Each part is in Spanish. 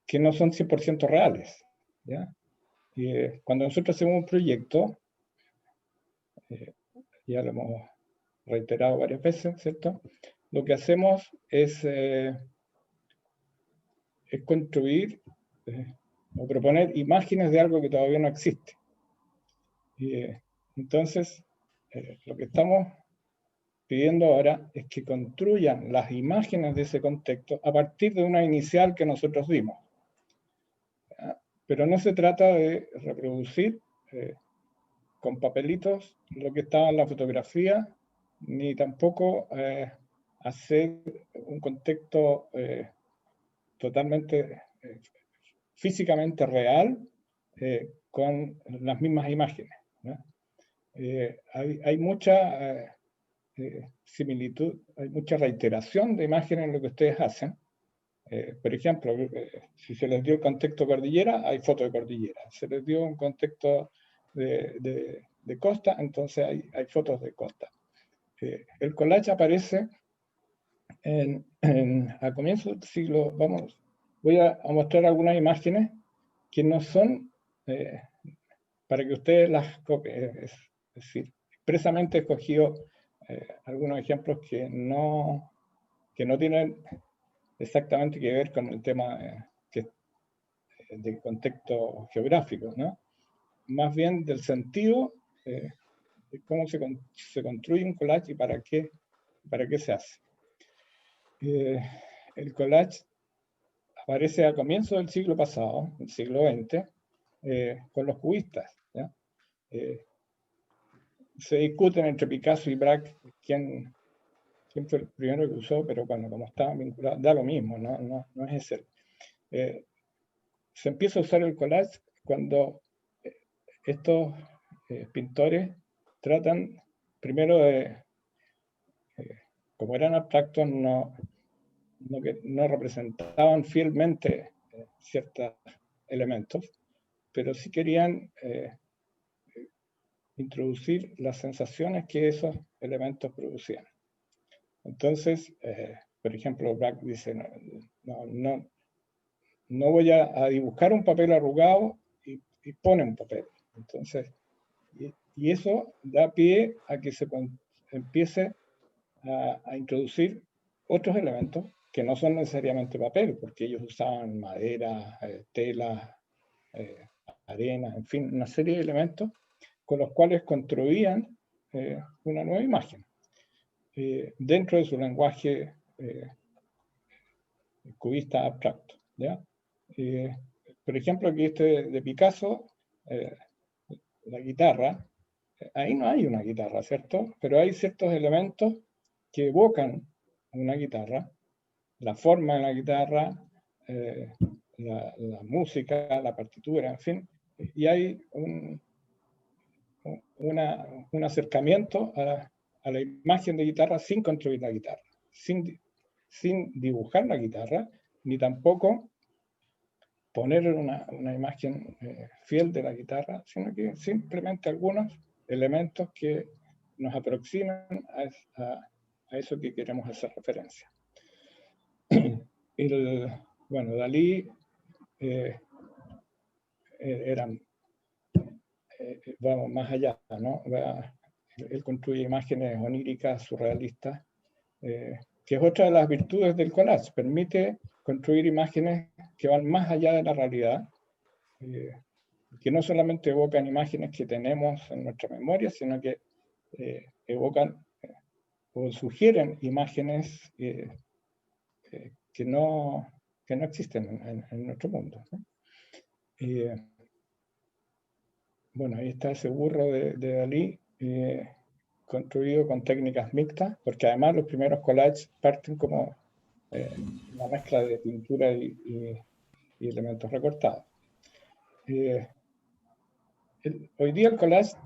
que no son 100% reales, ¿ya? Cuando nosotros hacemos un proyecto, ya lo hemos reiterado varias veces, ¿cierto? Lo que hacemos es construir o proponer imágenes de algo que todavía no existe. Entonces, lo que estamos pidiendo ahora es que construyan las imágenes de ese contexto a partir de una inicial que nosotros dimos. ¿Ya? Pero no se trata de reproducir con papelitos lo que estaba en la fotografía, ni tampoco hacer un contexto totalmente físicamente real con las mismas imágenes, ¿no? Hay mucha similitud, hay mucha reiteración de imágenes en lo que ustedes hacen. Por ejemplo, si se les dio el contexto cordillera, hay fotos de cordillera. Se les dio un contexto de costa, entonces hay fotos de costa. El collage aparece a comienzos del siglo, voy a mostrar algunas imágenes que no son para que ustedes las copien. Es decir, expresamente he escogido algunos ejemplos que no tienen exactamente que ver con el tema de contexto geográfico, ¿no? Más bien del sentido de cómo se construye un collage y para qué se hace. El collage aparece a comienzos del siglo pasado, el siglo XX, con los cubistas, ¿ya? Se discuten entre Picasso y Braque quién fue el primero que usó, pero bueno, como estaban vinculados, da lo mismo, no es ese. Se empieza a usar el collage cuando estos pintores tratan primero de, como eran abstractos, no representaban fielmente ciertos elementos, pero sí querían introducir las sensaciones que esos elementos producían. Entonces, por ejemplo, Braque dice, no voy a dibujar un papel arrugado y pone un papel. Entonces, y eso da pie a que se empiece a introducir otros elementos que no son necesariamente papel, porque ellos usaban madera, tela, arena, en fin, una serie de elementos con los cuales construían una nueva imagen dentro de su lenguaje cubista abstracto, ¿ya? Por ejemplo, aquí de Picasso, la guitarra, ahí no hay una guitarra, ¿cierto? Pero hay ciertos elementos que evocan una guitarra, la forma de la guitarra, la música, la partitura, en fin, y hay un acercamiento a la imagen de guitarra sin construir la guitarra, sin dibujar la guitarra, ni tampoco poner una imagen fiel de la guitarra, sino que simplemente algunos elementos que nos aproximan a eso que queremos hacer referencia. Bueno, Dalí vamos más allá, ¿no? Él construye imágenes oníricas, surrealistas, que es otra de las virtudes del collage, permite construir imágenes que van más allá de la realidad, que no solamente evocan imágenes que tenemos en nuestra memoria, sino que evocan o sugieren imágenes que no existen en nuestro mundo, ¿no? Bueno, ahí está ese burro de Dalí, construido con técnicas mixtas, porque además los primeros collages parten como una mezcla de pintura y elementos recortados. Hoy día el collage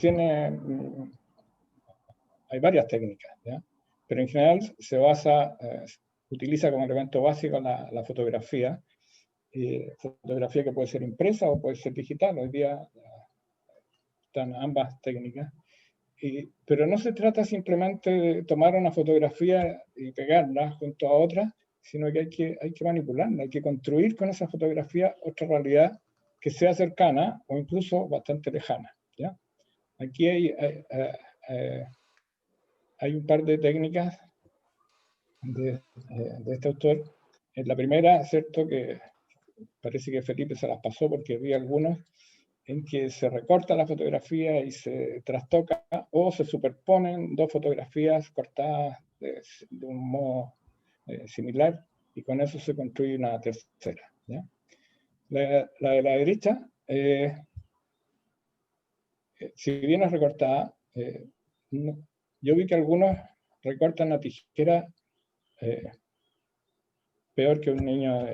hay varias técnicas, ¿ya? Pero en general se utiliza como elemento básico la fotografía, fotografía que puede ser impresa o puede ser digital. Hoy día están ambas técnicas. Pero no se trata simplemente de tomar una fotografía y pegarla junto a otra sino que hay que manipularla, hay que construir con esa fotografía otra realidad que sea cercana o incluso bastante lejana, ¿ya? Aquí hay un par de técnicas de este autor. En la primera, cierto, que parece que Felipe se las pasó porque vi algunos en que se recorta la fotografía y se trastoca o se superponen dos fotografías cortadas de un modo similar y con eso se construye una tercera, ¿ya? La de la derecha, si bien es recortada, yo vi que algunos recortan la tijera peor que un niño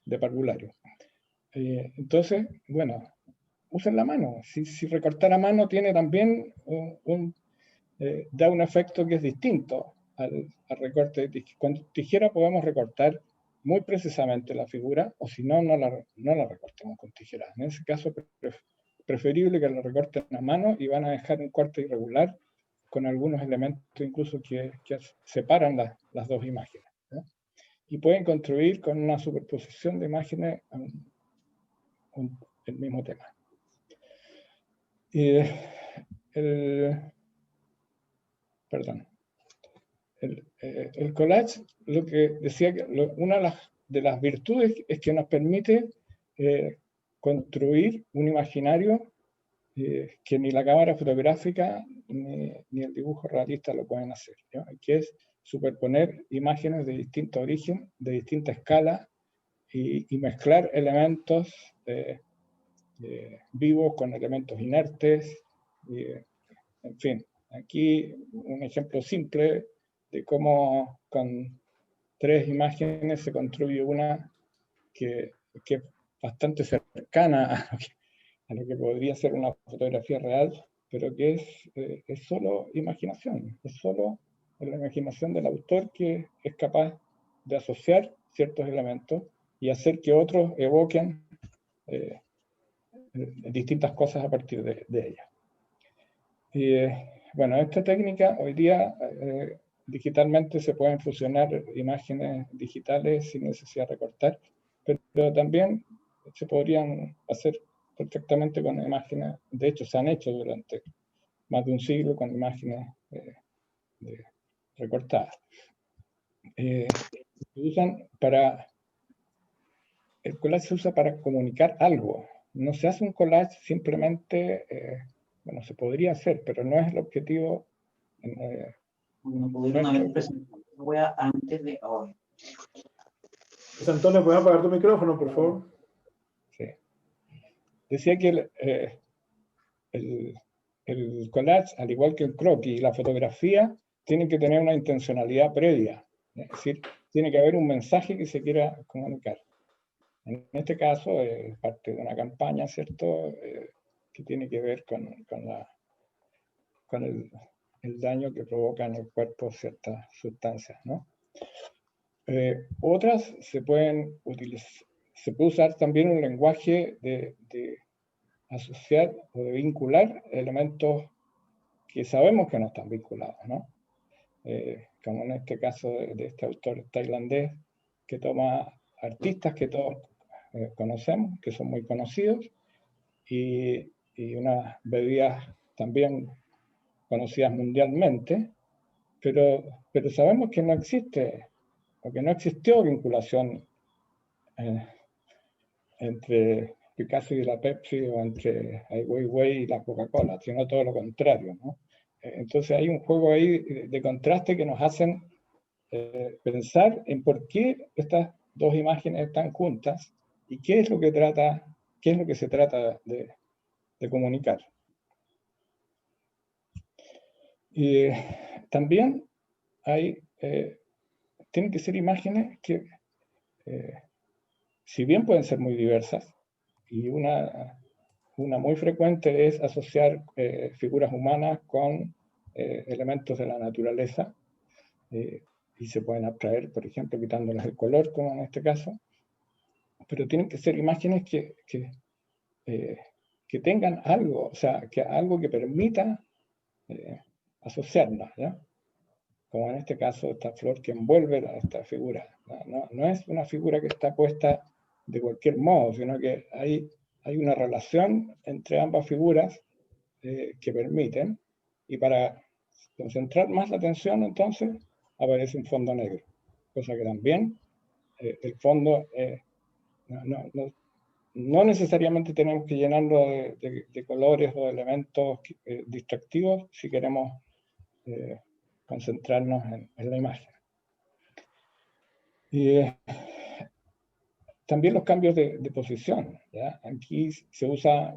de parvulario. Entonces, bueno, usen la mano. Si recortar a mano tiene también da un efecto que es distinto al recorte de tijera. Con tijera podemos recortar muy precisamente la figura, o si no, no la recortemos con tijera. En ese caso, preferible que la recorten a mano y van a dejar un corte irregular con algunos elementos incluso que separan las dos imágenes, ¿no? Y pueden construir con una superposición de imágenes el mismo tema. Perdón. El collage, lo que decía, que una de las virtudes es que nos permite construir un imaginario que ni la cámara fotográfica ni el dibujo realista lo pueden hacer, ¿no? Que es superponer imágenes de distinto origen, de distinta escala, y mezclar elementos vivos con elementos inertes, en fin. Aquí un ejemplo simple de cómo con 3 imágenes se construye una que es bastante cercana a lo que podría ser una fotografía real, pero que es solo imaginación, es solo la imaginación del autor que es capaz de asociar ciertos elementos y hacer que otros evoquen distintas cosas a partir de ella. Y bueno, esta técnica hoy día digitalmente se pueden fusionar imágenes digitales sin necesidad de recortar, pero también se podrían hacer perfectamente con imágenes. De hecho, se han hecho durante más de un siglo con imágenes recortadas. Se usan el collage se usa para comunicar algo. No se hace un collage simplemente, bueno, se podría hacer, pero no es el objetivo. No pudieron haber presentado la wea antes de hoy. José Antonio, ¿puedes apagar tu micrófono, por favor? Sí. Decía que el collage, al igual que el croquis y la fotografía, tienen que tener una intencionalidad previa. Es decir, tiene que haber un mensaje que se quiera comunicar. En este caso, es parte de una campaña, ¿cierto? Que tiene que ver con el daño que provocan en el cuerpo ciertas sustancias, ¿no? Otras se pueden utilizar, se puede usar también un lenguaje de asociar o de vincular elementos que sabemos que no están vinculados, ¿no? Como en este caso de este autor tailandés que toma artistas que todos conocemos, que son muy conocidos, y unas bebidas también conocidas mundialmente, pero sabemos que no existe, o que no existió vinculación entre Picasso y la Pepsi, o entre Ai Weiwei y la Coca-Cola, sino todo lo contrario, ¿no? Entonces hay un juego ahí de contraste que nos hacen pensar en por qué estas dos imágenes están juntas y qué es lo que se trata de comunicar. Y también tienen que ser imágenes que, si bien pueden ser muy diversas, y una muy frecuente es asociar figuras humanas con elementos de la naturaleza, y se pueden abstraer, por ejemplo, quitándoles el color, como en este caso, pero tienen que ser imágenes que tengan algo, o sea, algo que permita asociarlas, ¿ya? como en este caso esta flor que envuelve a esta figura. No es una figura que está puesta de cualquier modo, sino que hay una relación entre ambas figuras que permiten, y para concentrar más la atención, entonces, aparece un fondo negro, cosa que también el fondo no necesariamente tenemos que llenarlo de colores o de elementos distractivos si queremos concentrarnos en la imagen. Y también los cambios de posición, ¿ya? Aquí se usa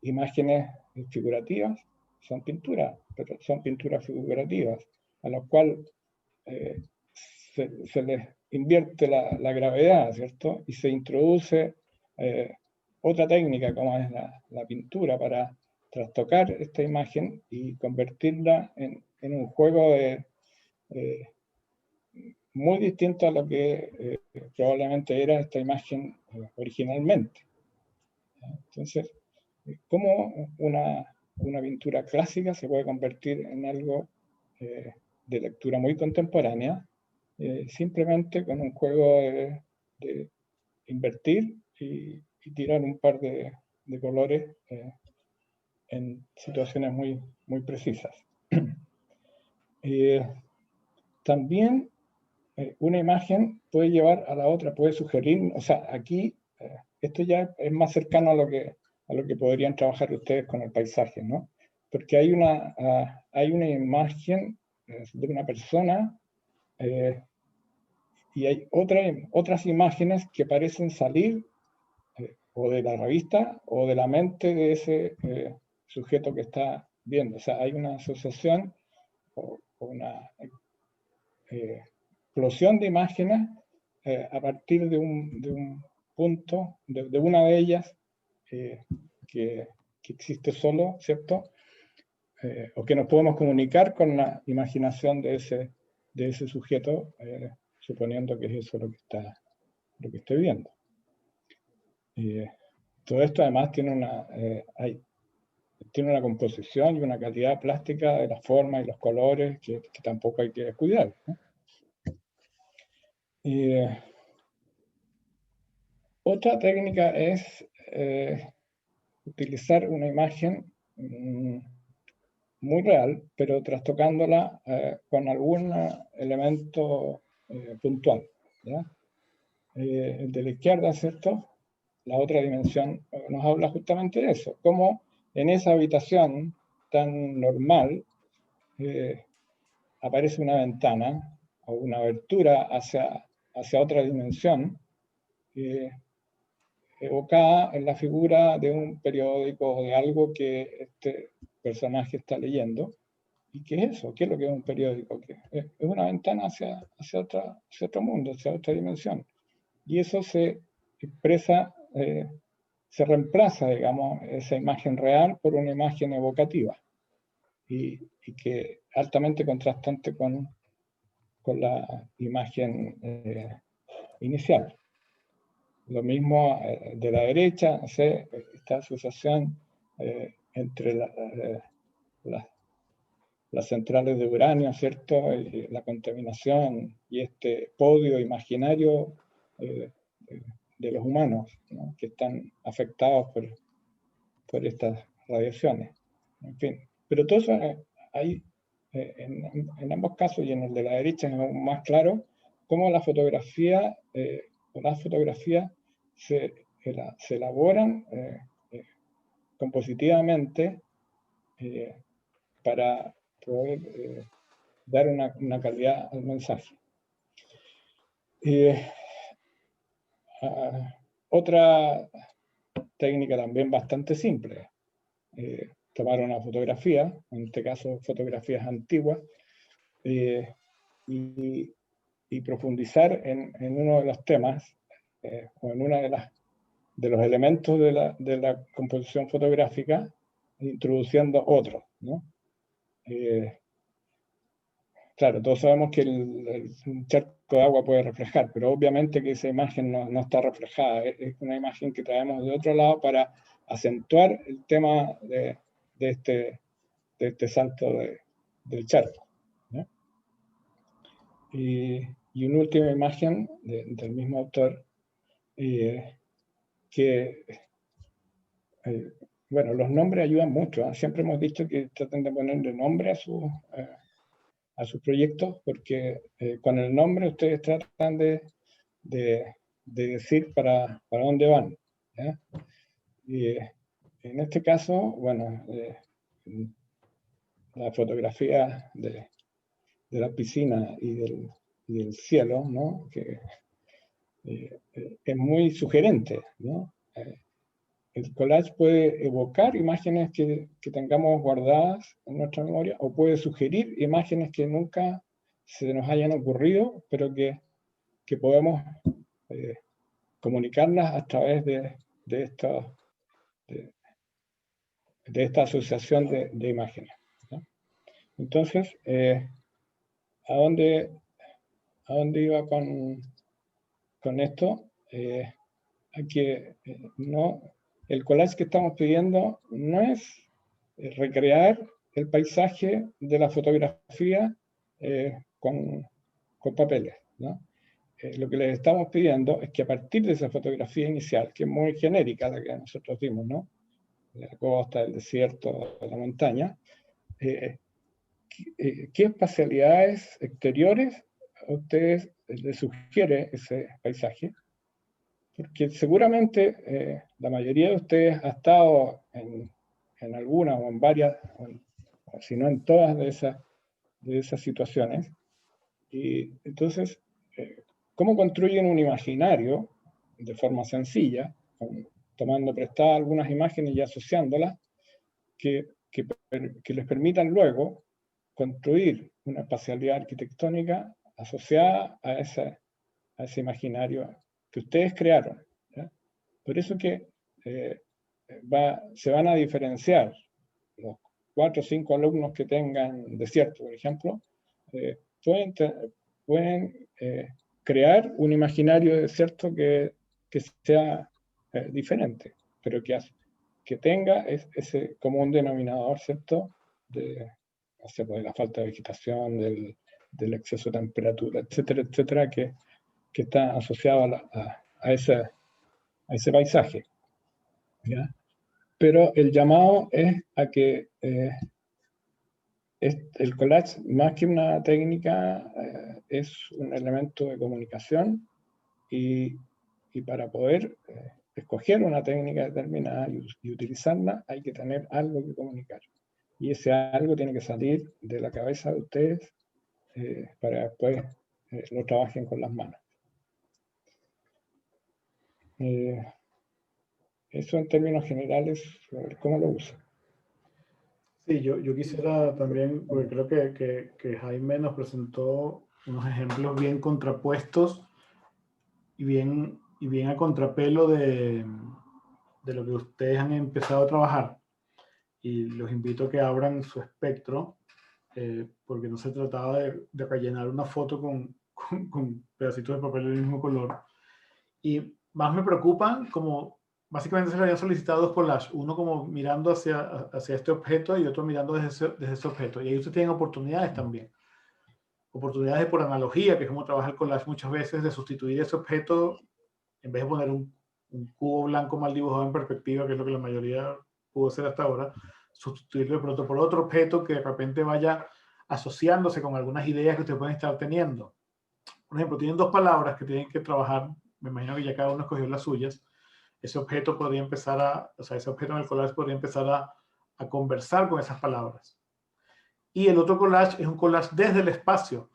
imágenes figurativas, son pinturas, pero son pinturas figurativas, a las cuales se les invierte la gravedad, ¿cierto? Y se introduce otra técnica, como es la pintura, para trastocar esta imagen y convertirla en un juego muy distinto a lo que probablemente era esta imagen originalmente. Entonces, ¿cómo una pintura clásica se puede convertir en algo de lectura muy contemporánea? Simplemente con un juego de invertir y tirar un par de colores en situaciones muy, muy precisas. También una imagen puede llevar a la otra, puede sugerir, o sea, aquí esto ya es más cercano a lo que podrían trabajar ustedes con el paisaje, ¿no? Porque hay una imagen de una persona y hay otras imágenes que parecen salir o de la revista o de la mente de ese sujeto que está viendo. O sea, hay una asociación o una explosión de imágenes a partir de un punto, de una de ellas que existe solo, ¿cierto? O que nos podemos comunicar con la imaginación de ese sujeto, suponiendo que es eso lo que estoy viendo. Todo esto además tiene una composición y una calidad plástica de las formas y los colores que tampoco hay que descuidar, ¿no? Otra técnica es utilizar una imagen muy real, pero trastocándola con algún elemento puntual, ¿ya? El de la izquierda, ¿cierto? La otra dimensión nos habla justamente de eso, cómo en esa habitación tan normal aparece una ventana o una abertura hacia otra dimensión evocada en la figura de un periódico o de algo que este personaje está leyendo. ¿Y qué es eso? ¿Qué es lo que es un periódico? Es una ventana hacia otro mundo, hacia otra dimensión. Y eso se expresa, se reemplaza, digamos, esa imagen real por una imagen evocativa y que altamente contrastante con la imagen inicial. Lo mismo de la derecha, esta asociación entre las centrales de uranio, ¿cierto? La contaminación y este podio imaginario de los humanos, ¿no? Que están afectados por estas radiaciones. En fin, pero todo eso hay en ambos casos, y en el de la derecha es aún más claro, cómo la fotografía o las fotografías se elaboran compositivamente para poder dar una calidad al mensaje. Otra técnica también bastante simple, tomar una fotografía, en este caso fotografías antiguas, y profundizar en uno de los temas o en uno de los elementos de la composición fotográfica, introduciendo otros, ¿no? Claro, todos sabemos que un charco de agua puede reflejar, pero obviamente que esa imagen no está reflejada. Es una imagen que traemos de otro lado para acentuar el tema de este salto del charco, ¿no? y una última imagen del mismo autor, que, bueno, los nombres ayudan mucho, ¿eh? Siempre hemos dicho que traten de ponerle nombre a sus proyectos, porque con el nombre ustedes tratan de decir para dónde van, ¿ya? Y en este caso, bueno, la fotografía de la piscina y del cielo, ¿no? Que es muy sugerente, ¿no? El collage puede evocar imágenes que tengamos guardadas en nuestra memoria, o puede sugerir imágenes que nunca se nos hayan ocurrido, pero que podemos comunicarlas a través de esta asociación de imágenes, ¿no? Entonces, ¿a dónde iba con esto? A que el collage que estamos pidiendo no es recrear el paisaje de la fotografía con papeles, ¿no? Lo que les estamos pidiendo es que a partir de esa fotografía inicial, que es muy genérica, la que nosotros vimos, ¿no? La costa, el desierto, la montaña, ¿qué espacialidades exteriores a ustedes les sugiere ese paisaje? Porque seguramente la mayoría de ustedes ha estado en alguna o en varias, o si no en todas de esas situaciones. Y entonces, ¿cómo construyen un imaginario de forma sencilla, tomando prestadas algunas imágenes y asociándolas, que les permitan luego construir una espacialidad arquitectónica asociada a ese imaginario que ustedes crearon, ¿ya? Por eso que se van a diferenciar los 4 o 5 alumnos que tengan desierto, por ejemplo, pueden crear un imaginario de desierto que sea diferente, pero que tenga ese común denominador, ¿cierto? De la falta de vegetación, del exceso de temperatura, etcétera, etcétera, que está asociado a ese paisaje, ¿ya? Pero el llamado es a que el collage, más que una técnica, es un elemento de comunicación, y para poder escoger una técnica determinada y utilizarla, hay que tener algo que comunicar. Y ese algo tiene que salir de la cabeza de ustedes para después lo trabajen con las manos. Eso en términos generales, ¿cómo lo usan? Sí, yo quisiera también, porque creo que Jaime nos presentó unos ejemplos bien contrapuestos y bien a contrapelo de lo que ustedes han empezado a trabajar. Y los invito a que abran su espectro, porque no se trataba de rellenar una foto con pedacitos de papel del mismo color. Y más me preocupan como básicamente se le habían solicitado dos collages, uno como mirando hacia este objeto y otro mirando desde ese objeto. Y ahí ustedes tienen oportunidades también. Oportunidades por analogía, que es como trabaja el collage muchas veces, de sustituir ese objeto, en vez de poner un cubo blanco mal dibujado en perspectiva, que es lo que la mayoría pudo hacer hasta ahora, sustituirlo de pronto por otro objeto que de repente vaya asociándose con algunas ideas que ustedes pueden estar teniendo. Por ejemplo, tienen dos palabras que tienen que trabajar, me imagino que ya cada uno escogió las suyas. Ese objeto podría empezar ese objeto en el collage podría empezar a conversar con esas palabras. Y el otro collage es un collage desde el espacio,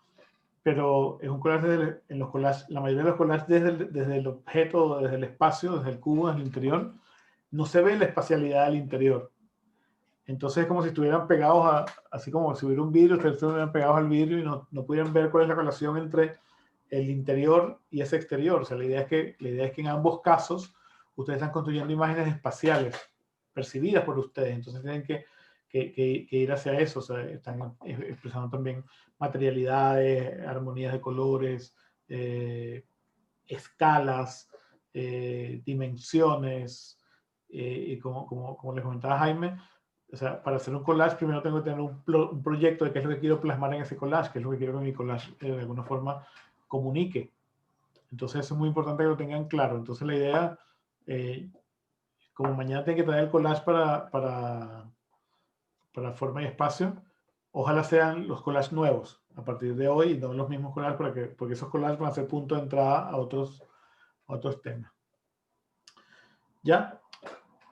pero es un collage en los collages, la mayoría de los collages desde el objeto, desde el espacio, desde el cubo, desde el interior, no se ve la espacialidad del interior. Entonces es como si estuvieran pegados así como si hubiera un vidrio, ustedes estuvieran pegados al vidrio y no pudieran ver cuál es la relación entre el interior y ese exterior. O sea, la idea es que en ambos casos ustedes están construyendo imágenes espaciales percibidas por ustedes. Entonces tienen que ir hacia eso. O sea, están expresando también materialidades, armonías de colores, escalas, dimensiones. Y como les comentaba Jaime, o sea, para hacer un collage primero tengo que tener un proyecto de qué es lo que quiero plasmar en ese collage, qué es lo que quiero que mi collage de alguna forma comunique. Entonces eso es muy importante que lo tengan claro. Entonces la idea, como mañana tengo que traer el collage para forma y espacio, ojalá sean los collages nuevos a partir de hoy y no los mismos collages, porque esos collages van a ser punto de entrada a otros temas. ¿Ya?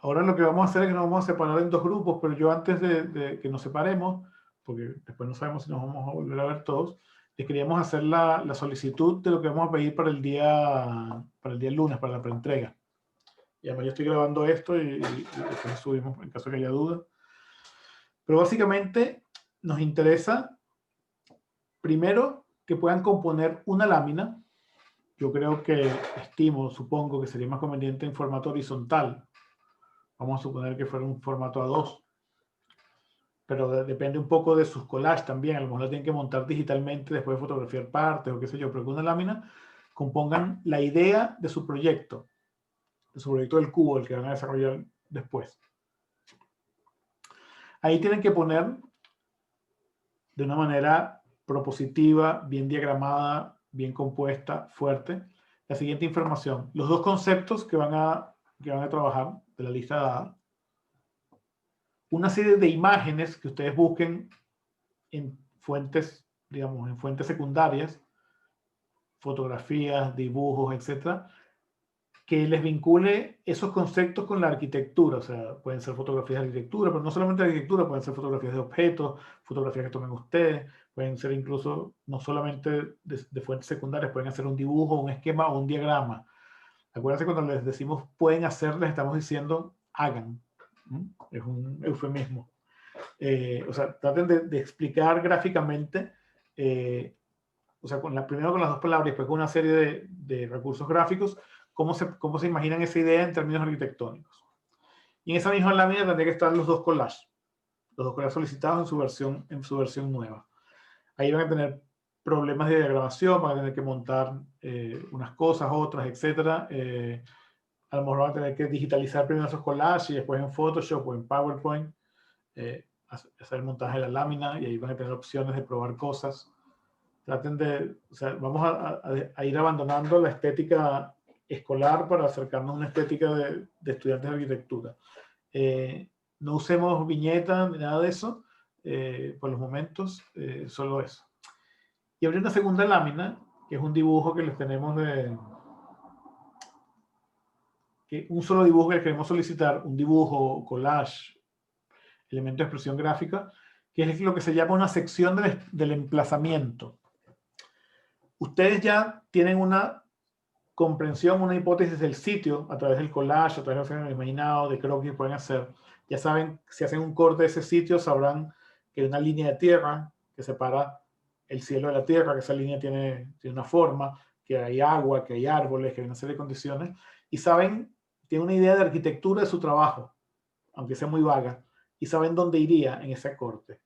Ahora lo que vamos a hacer es que nos vamos a separar en dos grupos, pero yo antes de que nos separemos, porque después no sabemos si nos vamos a volver a ver todos, les queríamos hacer la solicitud de lo que vamos a pedir para el día lunes, para la preentrega. Y además yo estoy grabando esto y después subimos en caso que haya dudas. Pero básicamente nos interesa, primero, que puedan componer una lámina. Yo creo que, supongo que sería más conveniente en formato horizontal. Vamos a suponer que fuera un formato A2. Pero depende un poco de sus collages también. A lo mejor la tienen que montar digitalmente después de fotografiar partes o qué sé yo. Pero con una lámina compongan la idea de su proyecto del cubo, el que van a desarrollar después. Ahí tienen que poner de una manera propositiva, bien diagramada, bien compuesta, fuerte, la siguiente información. Los dos conceptos que van a trabajar de la lista dada. Una serie de imágenes que ustedes busquen en fuentes, digamos, en fuentes secundarias, fotografías, dibujos, etcétera, que les vincule esos conceptos con la arquitectura. O sea, pueden ser fotografías de arquitectura, pero no solamente de arquitectura, pueden ser fotografías de objetos, fotografías que tomen ustedes, pueden ser incluso, no solamente de fuentes secundarias, pueden hacer un dibujo, un esquema o un diagrama. Acuérdense, cuando les decimos pueden hacer, les estamos diciendo hagan. Es un eufemismo. O sea, traten de explicar gráficamente, o sea, primero con las dos palabras y después con una serie de recursos gráficos, cómo se imaginan esa idea en términos arquitectónicos. Y en esa misma lámina tendría que estar los dos collages solicitados en su versión nueva. Ahí van a tener problemas de diagramación, van a tener que montar unas cosas, otras, etcétera. A lo mejor van a tener que digitalizar primero esos collages y después en Photoshop o en PowerPoint hacer el montaje de la lámina, y ahí van a tener opciones de probar cosas. Traten o sea, vamos a ir abandonando la estética escolar para acercarnos a una estética de estudiantes de arquitectura. No usemos viñetas ni nada de eso por los momentos, solo eso. Y abrir una segunda lámina, que es un dibujo que les tenemos un solo dibujo que les queremos solicitar, un dibujo, collage, elemento de expresión gráfica, que es lo que se llama una sección del emplazamiento. Ustedes ya tienen una comprensión, una hipótesis del sitio a través del collage, a través del imaginado, de croquis que pueden hacer. Ya saben, si hacen un corte de ese sitio, sabrán que hay una línea de tierra que separa el cielo de la tierra, que esa línea tiene una forma, que hay agua, que hay árboles, que hay una serie de condiciones. Y saben, tienen una idea de arquitectura de su trabajo, aunque sea muy vaga, y saben dónde iría en ese corte.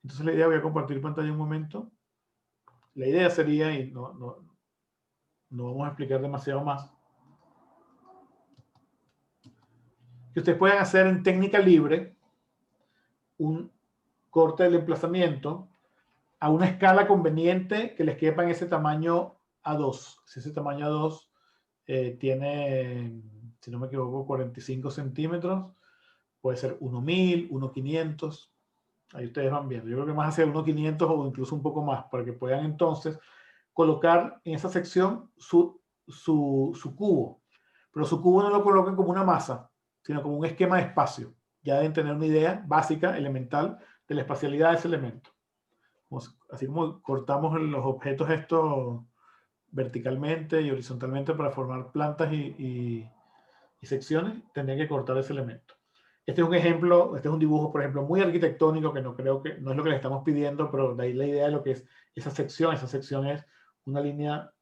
Entonces la idea, voy a compartir pantalla un momento. La idea sería, y no vamos a explicar demasiado más, que ustedes puedan hacer en técnica libre un corte del emplazamiento a una escala conveniente que les quepa en ese tamaño A2. Si ese tamaño A2 tiene, si no me equivoco, 45 centímetros, puede ser 1.000, 1.500. Ahí ustedes van viendo. Yo creo que más hacia 1.500 o incluso un poco más, para que puedan entonces colocar en esa sección su cubo. Pero su cubo no lo coloquen como una masa, sino como un esquema de espacio. Ya deben tener una idea básica, elemental, de la espacialidad de ese elemento. Así como cortamos los objetos estos verticalmente y horizontalmente para formar plantas y secciones, tendrían que cortar ese elemento. Este es un ejemplo, este es un dibujo, por ejemplo, muy arquitectónico, que no es lo que le estamos pidiendo, pero de ahí la idea de lo que es esa sección. Esa sección es una línea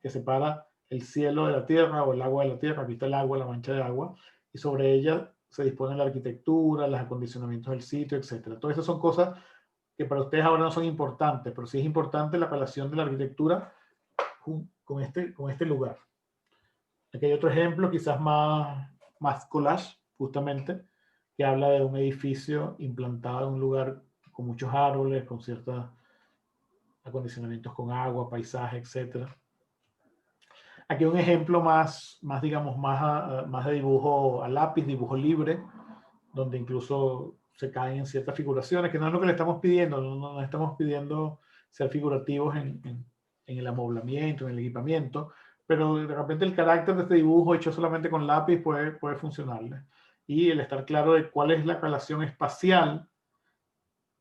que separa el cielo de la tierra o el agua de la tierra. Aquí está el agua, la mancha de agua, y sobre ella se dispone la arquitectura, los acondicionamientos del sitio, etc. Todas esas son cosas que para ustedes ahora no son importantes, pero sí es importante la relación de la arquitectura con este lugar. Aquí hay otro ejemplo, quizás más collage, justamente, que habla de un edificio implantado en un lugar con muchos árboles, con ciertos acondicionamientos con agua, paisaje, etc. Aquí un ejemplo más digamos, más de dibujo a lápiz, dibujo libre, donde incluso se caen en ciertas figuraciones, que no es lo que le estamos pidiendo, no estamos pidiendo ser figurativos en el amoblamiento, en el equipamiento, pero de repente el carácter de este dibujo hecho solamente con lápiz puede funcionarle. Y el estar claro de cuál es la relación espacial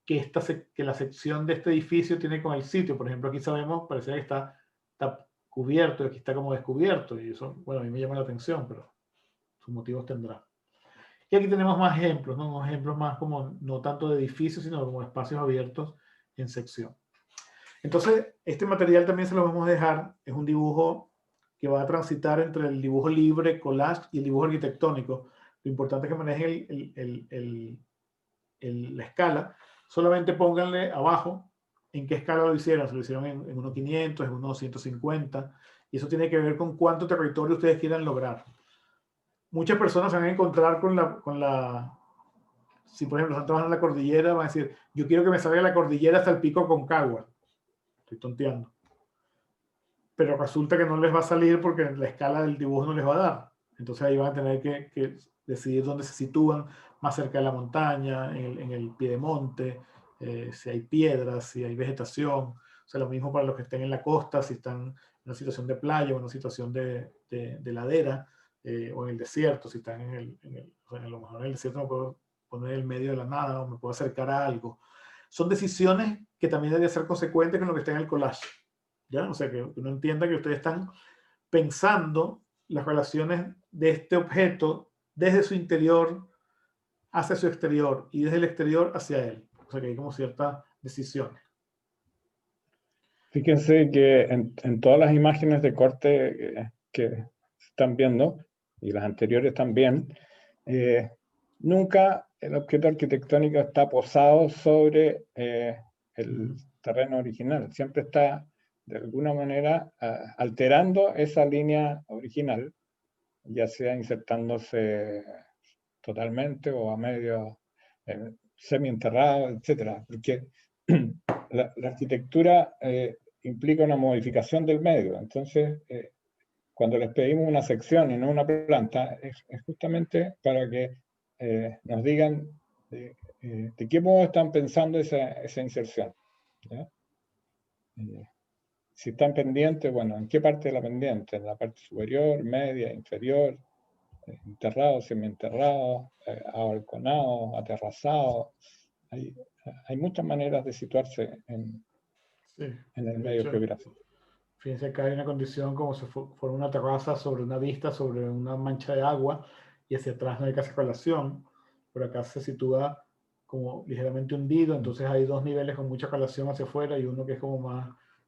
que la sección de este edificio tiene con el sitio. Por ejemplo, aquí sabemos, parece que está cubierto, aquí está como descubierto, y eso, bueno, a mí me llama la atención, pero sus motivos tendrá. Y aquí tenemos más ejemplos, ¿no? Unos ejemplos más como, no tanto de edificios, sino como espacios abiertos en sección. Entonces, este material también se lo vamos a dejar, es un dibujo que va a transitar entre el dibujo libre, collage, y el dibujo arquitectónico. Lo importante es que manejen la escala. Solamente pónganle abajo en qué escala lo hicieron. Se lo hicieron en 1.500, en 1.250, y eso tiene que ver con cuánto territorio ustedes quieran lograr. Muchas personas se van a encontrar si por ejemplo están trabajando en la cordillera, van a decir, yo quiero que me salga la cordillera hasta el pico Aconcagua. Estoy tonteando. Pero resulta que no les va a salir porque la escala del dibujo no les va a dar. Entonces ahí van a tener que decidir dónde se sitúan, más cerca de la montaña, en el piedemonte, si hay piedras, si hay vegetación. O sea, lo mismo para los que estén en la costa, si están en una situación de playa o en una situación de ladera, o en el desierto, si están a lo mejor en el desierto me puedo poner en el medio de la nada o me puedo acercar a algo. Son decisiones que también deben ser consecuentes con lo que está en el collage. ¿Ya? O sea, que uno entienda que ustedes están pensando las relaciones de este objeto desde su interior hacia su exterior y desde el exterior hacia él. O sea, que hay como ciertas decisiones. Fíjense que en todas las imágenes de corte que están viendo, y las anteriores también, nunca el objeto arquitectónico está posado sobre el terreno original. Siempre está, de alguna manera, alterando esa línea original, ya sea insertándose totalmente o a medio semi-enterrado, etc. Porque la arquitectura implica una modificación del medio. Entonces, cuando les pedimos una sección y no una planta, es justamente para que nos digan de qué modo están pensando esa inserción. ¿Ya? Si están pendientes, bueno, ¿en qué parte de la pendiente? ¿En la parte superior, media, inferior? Enterrado, semienterrado, abalconado, aterrazado. Hay muchas maneras de situarse en el medio geográfico. Fíjense que hay una condición como si fuera una terraza sobre una vista, sobre una mancha de agua, y hacia atrás no hay casi calación. Por acá se sitúa como ligeramente hundido, entonces hay dos niveles con mucha calación hacia afuera y uno que es como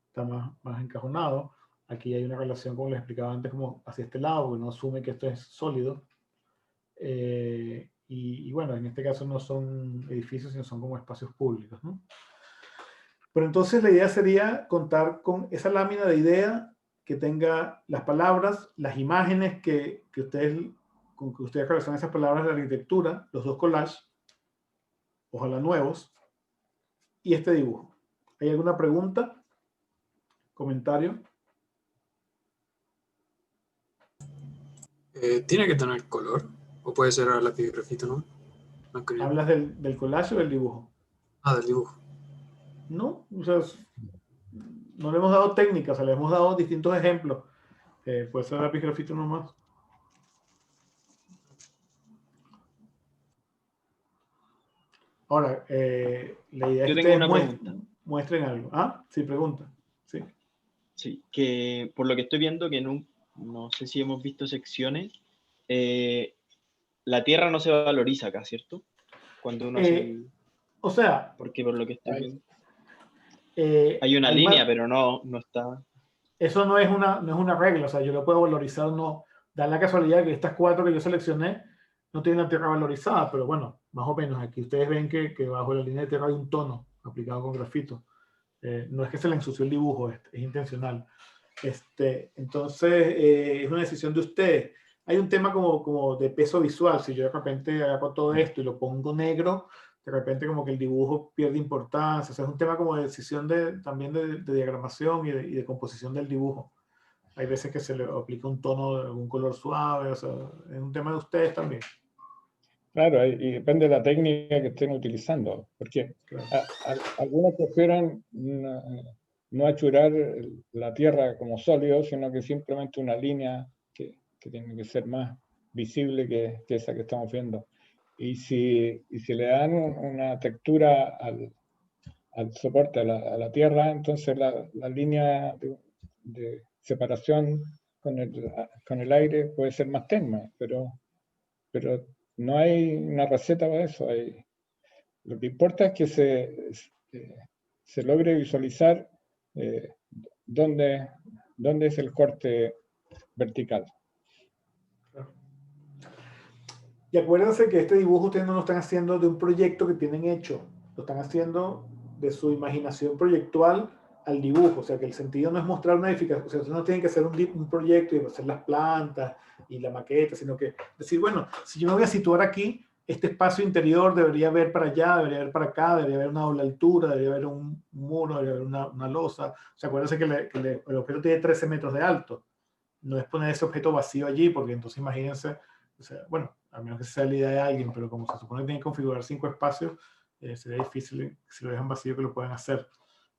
está más encajonado. Aquí hay una relación, como les explicaba antes, como hacia este lado, porque no asume que esto es sólido. Y bueno, en este caso no son edificios, sino son como espacios públicos, ¿no? Pero entonces la idea sería contar con esa lámina de idea que tenga las palabras, las imágenes con que ustedes relacionan esas palabras de la arquitectura, los dos collages, ojalá nuevos, y este dibujo. ¿Hay alguna pregunta? ¿Comentario? ¿Tiene que tener color? ¿O puede ser a lápiz y grafito, no? ¿Hablas del collage o del dibujo? Ah, del dibujo. No, o sea, no le hemos dado técnicas, o sea, le hemos dado distintos ejemplos. Puede ser lápiz y grafito nomás. Ahora, la idea es que ustedes muestren algo. Ah, sí, pregunta. Sí. Sí, que por lo que estoy viendo, que no sé si hemos visto secciones, la tierra no se valoriza acá, ¿cierto? Cuando uno hace o sea... Porque por lo que estoy viendo... hay una línea, pero no está... Eso no es una regla, o sea, yo lo puedo valorizar o no. Da la casualidad que estas 4 que yo seleccioné no tienen la tierra valorizada, pero bueno, más o menos. Aquí ustedes ven que bajo la línea de tierra hay un tono aplicado con grafito. No es que se le ensució el dibujo, es intencional. Entonces, es una decisión de ustedes. hay un tema como de peso visual. Si yo de repente hago todo esto y lo pongo negro, de repente como que el dibujo pierde importancia. O sea, es un tema como de decisión también de diagramación y de composición del dibujo. Hay veces que se le aplica un tono de algún color suave. O sea, es un tema de ustedes también. Claro, y depende de la técnica que estén utilizando, porque Claro. algunos prefieren no achurar la tierra como sólido, sino que simplemente una línea que tiene que ser más visible que esa que estamos viendo. Y si le dan una textura al soporte, a la tierra, entonces la línea de separación con el aire puede ser más tenue, pero no hay una receta para eso. Lo que importa es que se logre visualizar dónde es el corte vertical. Y acuérdense que este dibujo ustedes no lo están haciendo de un proyecto que tienen hecho, lo están haciendo de su imaginación proyectual al dibujo. O sea, que el sentido no es mostrar una edificación. O sea, ustedes no tienen que hacer un proyecto y hacer las plantas y la maqueta, sino que decir, bueno, si yo me voy a situar aquí, este espacio interior debería haber para allá, debería haber para acá, debería haber una doble altura, debería haber un muro, debería haber una losa. O sea, acuérdense que el objeto tiene 13 metros de alto. No es poner ese objeto vacío allí, porque entonces imagínense, o sea, bueno, a menos que sea la idea de alguien, pero como se supone que tienen que configurar 5 espacios, sería difícil, si lo dejan vacío, que lo puedan hacer.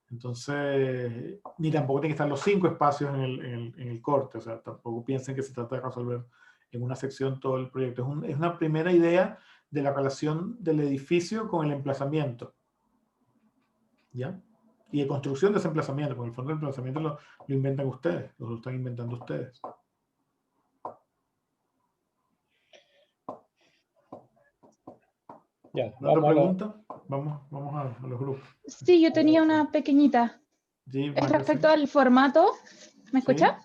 Entonces, ni tampoco tienen que estar los 5 espacios en el corte. O sea, tampoco piensen que se trata de resolver en una sección todo el proyecto. Es una primera idea de la relación del edificio con el emplazamiento. ¿Ya? Y de construcción de ese emplazamiento, porque el fondo del emplazamiento lo inventan ustedes, lo están inventando ustedes. Ya, ¿Otra pregunta? Vamos a los grupos. Sí, yo tenía una pequeñita. Sí, Es respecto al formato. ¿Me escucha?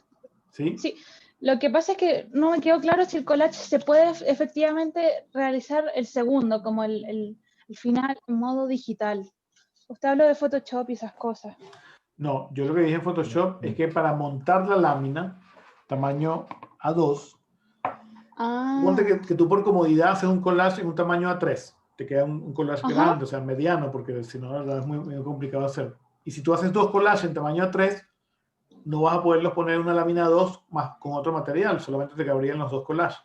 Sí. Sí. Lo que pasa es que no me quedó claro si el collage se puede efectivamente realizar el segundo, como el final en modo digital. Usted habló de Photoshop y esas cosas. No, yo lo que dije en Photoshop es que para montar la lámina, tamaño A2, ponte que tú por comodidad haces un collage en un tamaño A3. Te queda un collage grande, o sea, mediano, porque si no, la verdad es muy complicado hacer. Y si tú haces 2 collages en tamaño A3, no vas a poderlos poner en una lámina 2 más con otro material, solamente te cabrían los 2 collages.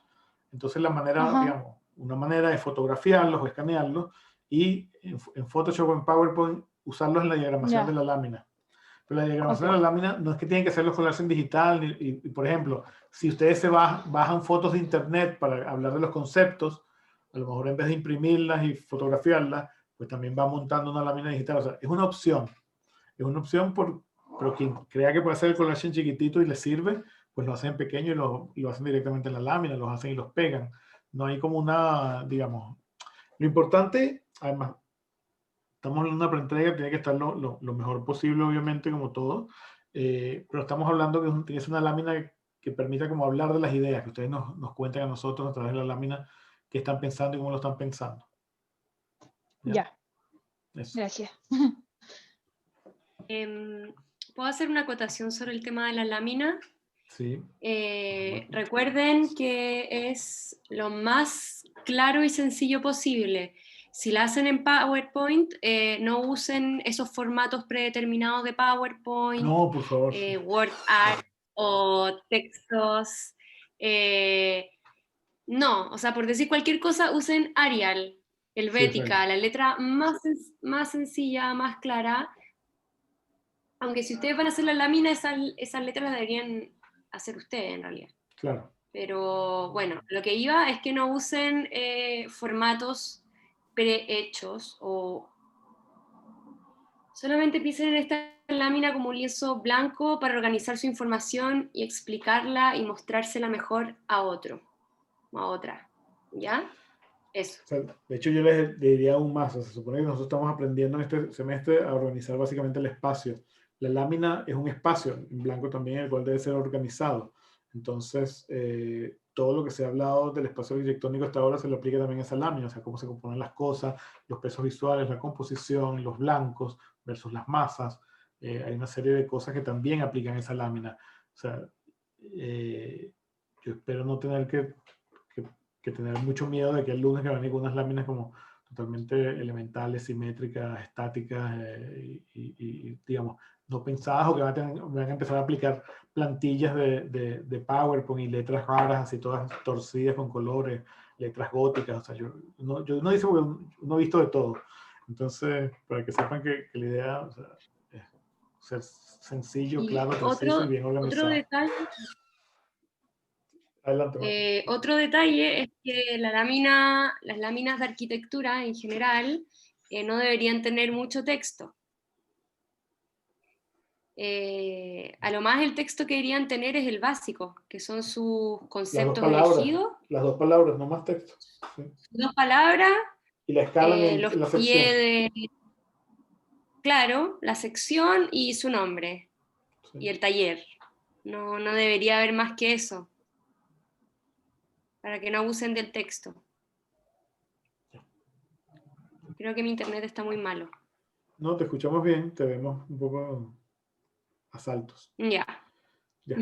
Entonces la manera, digamos, una manera es fotografiarlos o escanearlos y en Photoshop o en PowerPoint usarlos en la diagramación de la lámina. Pero la diagramación de la lámina no es que tienen que ser los collages en digital. Y, por ejemplo, si ustedes se bajan fotos de internet para hablar de los conceptos, a lo mejor en vez de imprimirlas y fotografiarlas, pues también va montando una lámina digital. O sea, es una opción. Es una opción, pero quien crea que puede hacer el collage en chiquitito y le sirve, pues lo hacen en pequeño y lo hacen directamente en la lámina, los hacen y los pegan. No hay como una, digamos... Lo importante, además, estamos hablando de una preentrega, tiene que estar lo mejor posible, obviamente, como todo, pero estamos hablando que es una lámina que permita como hablar de las ideas, que ustedes nos cuenten a nosotros a través de la lámina qué están pensando y cómo lo están pensando. Ya. Eso. Gracias. ¿Puedo hacer una acotación sobre el tema de la lámina? Sí. Recuerden que es lo más claro y sencillo posible. Si la hacen en PowerPoint, no usen esos formatos predeterminados de PowerPoint, No, por favor. Word Art o textos. No, o sea, por decir cualquier cosa, usen Arial, Helvética, la letra más sencilla, más clara. Aunque si ustedes van a hacer la lámina, esas letras las deberían hacer ustedes en realidad. Claro. Pero bueno, lo que iba es que no usen formatos prehechos o solamente piensen en esta lámina como un lienzo blanco para organizar su información y explicarla y mostrársela mejor a otro o a otra. ¿Ya? Eso. O sea, de hecho, yo les diría aún más. O sea, se supone que nosotros estamos aprendiendo en este semestre a organizar básicamente el espacio. La lámina es un espacio en blanco también, el cual debe ser organizado. Entonces, todo lo que se ha hablado del espacio arquitectónico hasta ahora se lo aplica también a esa lámina, o sea, cómo se componen las cosas, los pesos visuales, la composición, los blancos versus las masas. Hay una serie de cosas que también aplican esa lámina. O sea, yo yo espero no tener que tener mucho miedo de que el lunes que van a venir con unas láminas como totalmente elementales, simétricas, estáticas y digamos, no pensadas, o que van a empezar a aplicar plantillas de PowerPoint y letras raras, así todas torcidas con colores, letras góticas. O sea, yo no dice porque uno ha visto de todo. Entonces, para que sepan que la idea, o sea, es ser sencillo, Y claro, preciso y bien organizado. Adelante, Marta. Otro detalle es que las láminas de arquitectura en general no deberían tener mucho texto. A lo más el texto que deberían tener es el básico, que son sus conceptos elegidos. Las dos palabras, no más texto. Sí. 2 palabras. Y la escala en los la sección. pie claro, la sección y su nombre. Sí. Y el taller. No debería haber más que eso. Para que no abusen del texto. Creo que mi internet está muy malo. No, te escuchamos bien, te vemos un poco a saltos. Ya. Ya.